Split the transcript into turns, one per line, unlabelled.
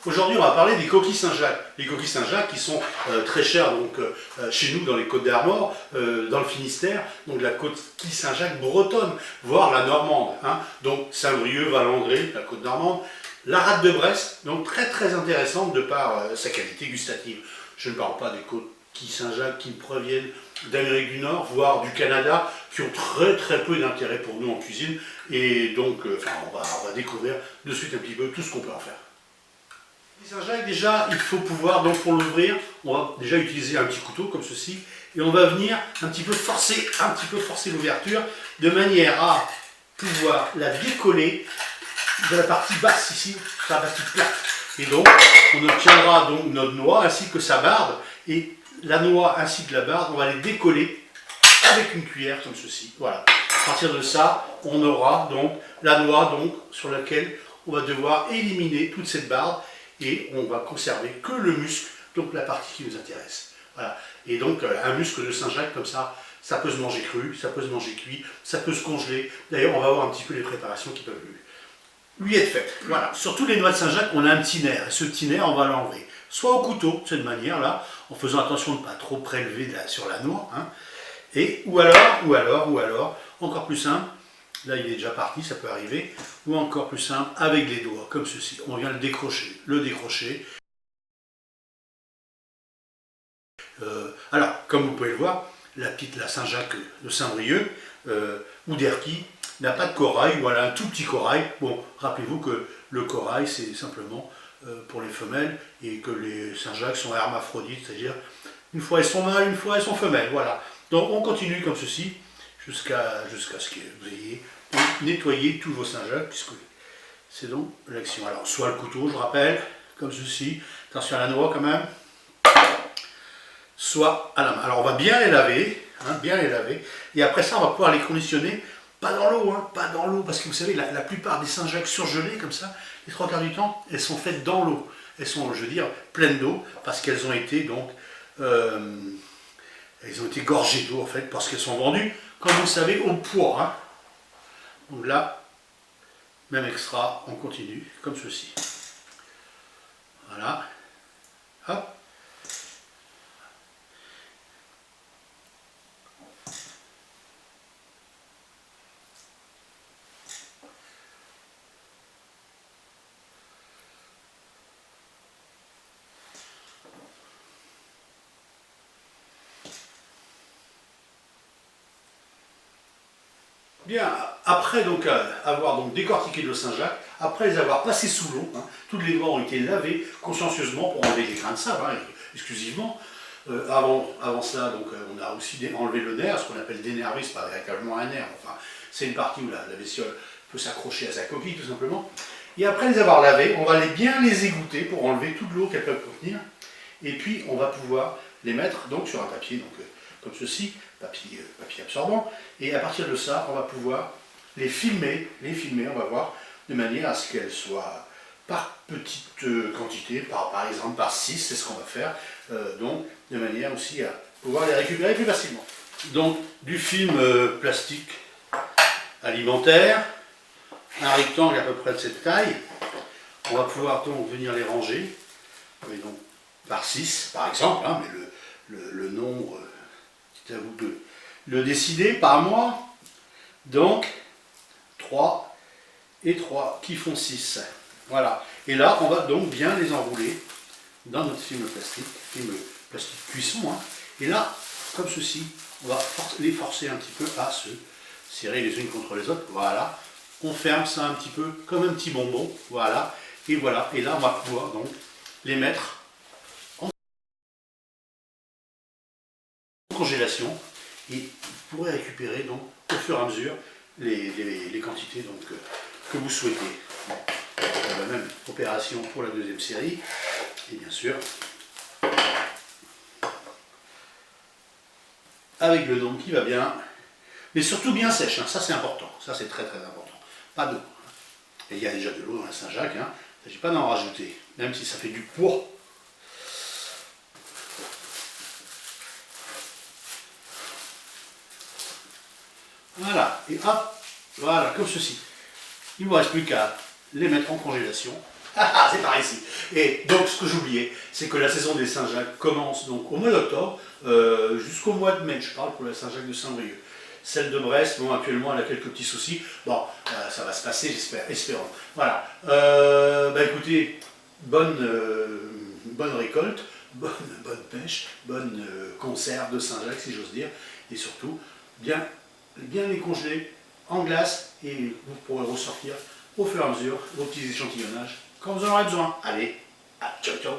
Aujourd'hui, on va parler des coquilles Saint-Jacques. Les coquilles Saint-Jacques qui sont très chères donc, chez nous dans les Côtes d'Armor, dans le Finistère, donc la coquille Saint-Jacques bretonne, voire la normande. Hein. Donc Saint-Brieuc, Valandré, la Côte d'Armor. La rate de Brest, donc très très intéressante de par sa qualité gustative. Je ne parle pas des coquilles Saint-Jacques qui proviennent d'Amérique du Nord, voire du Canada, qui ont très très peu d'intérêt pour nous en cuisine. Et donc, on va découvrir de suite un petit peu tout ce qu'on peut en faire. Saint-Jacques, déjà, il faut pouvoir, donc pour l'ouvrir, on va déjà utiliser un petit couteau comme ceci, et on va venir un petit peu forcer l'ouverture, de manière à pouvoir la décoller de la partie basse ici, sur la partie plate. Et donc, on obtiendra donc notre noix ainsi que sa barbe, et la noix ainsi que la barbe, on va les décoller avec une cuillère comme ceci. Voilà. À partir de ça, on aura donc la noix donc, sur laquelle on va devoir éliminer toute cette barbe, et on va conserver que le muscle, donc la partie qui nous intéresse. Voilà. Et donc un muscle de Saint-Jacques comme ça peut se manger cru, ça peut se manger cuit, ça peut se congeler. D'ailleurs, on va voir un petit peu les préparations qui peuvent lui être faites. Voilà. Sur tous les noix de Saint-Jacques, on a un petit nerf. Et ce petit nerf, on va l'enlever. Soit au couteau, de cette manière-là, en faisant attention de ne pas trop prélever sur la noix. Hein. Ou alors, encore plus simple, là il est déjà parti, ça peut arriver, ou encore plus simple, avec les doigts, comme ceci. On vient le décrocher. Alors, comme vous pouvez le voir, la Saint-Jacques de Saint-Brieuc, ou d'Erquy, n'a pas de corail, voilà un tout petit corail. Bon, rappelez-vous que le corail, c'est simplement pour les femelles, et que les Saint-Jacques sont hermaphrodites, c'est-à-dire une fois elles sont mâles, une fois elles sont femelles, voilà. Donc on continue comme ceci, jusqu'à ce que vous ayez nettoyé tous vos Saint-Jacques, puisque c'est donc l'action. Alors, soit le couteau, je rappelle, comme ceci, attention à la noix quand même, soit à la main. Alors on va bien les laver, et après ça on va pouvoir les conditionner, pas dans l'eau, pas dans l'eau, parce que vous savez, la plupart des Saint-Jacques surgelés comme ça, les 3 quarts du temps, elles sont faites dans l'eau. Elles sont, je veux dire, pleines d'eau, parce qu'elles ont été donc... elles ont été gorgées d'eau en fait, parce qu'elles sont vendues, comme vous le savez, au poids. Hein. Donc là, même extra, on continue, comme ceci. Voilà. Hop. Bien, après donc avoir donc décortiqué le Saint-Jacques, après les avoir passés sous l'eau, toutes les noix ont été lavées consciencieusement pour enlever les grains de sable, exclusivement. Avant cela, donc, on a aussi enlevé le nerf, ce qu'on appelle dénerver, c'est pas véritablement un nerf, enfin, c'est une partie où la bestiole peut s'accrocher à sa coquille tout simplement. Et après les avoir lavées, on va bien les égoutter pour enlever toute l'eau qu'elles peuvent contenir. Et puis on va pouvoir les mettre donc sur un papier, donc, comme ceci, papier absorbant, et à partir de ça, on va pouvoir les filmer, on va voir, de manière à ce qu'elles soient par petite quantité, par exemple par 6, c'est ce qu'on va faire, donc de manière aussi à pouvoir les récupérer plus facilement. Donc du film plastique alimentaire, un rectangle à peu près de cette taille, on va pouvoir donc venir les ranger, donc, par 6 par exemple, mais le nombre... c'est à vous de le décider par mois. Donc 3 et 3 qui font 6. Voilà. Et là, on va donc bien les enrouler dans notre film plastique cuisson. Et là, comme ceci, on va les forcer un petit peu à se serrer les unes contre les autres. Voilà. On ferme ça un petit peu comme un petit bonbon. Voilà. Et voilà. Et là, on va pouvoir donc les mettre congélation, et vous pourrez récupérer donc au fur et à mesure les quantités donc, que vous souhaitez. Bon, la même opération pour la deuxième série, et bien sûr avec le nom qui va bien, mais surtout bien sèche, ça c'est important, ça c'est très très important, pas d'eau. Et il y a déjà de l'eau dans la Saint-Jacques, il ne s'agit pas d'en rajouter, même si ça fait du poids. Voilà, et hop, voilà, comme ceci. Il ne vous reste plus qu'à les mettre en congélation Ah, c'est par ici. Et donc, ce que j'oubliais, c'est que la saison des Saint-Jacques commence donc au mois d'octobre jusqu'au mois de mai. Je parle pour la Saint-Jacques de Saint-Brieuc. Celle de Brest, bon, actuellement, elle a quelques petits soucis. Bon, ça va se passer, j'espère, espérons. Voilà. Écoutez, bonne récolte, bonne pêche, bonne conserve de Saint-Jacques, si j'ose dire. Et surtout, bien les congeler en glace et vous pourrez ressortir au fur et à mesure vos petits échantillonnages quand vous en aurez besoin. Allez, ciao ciao.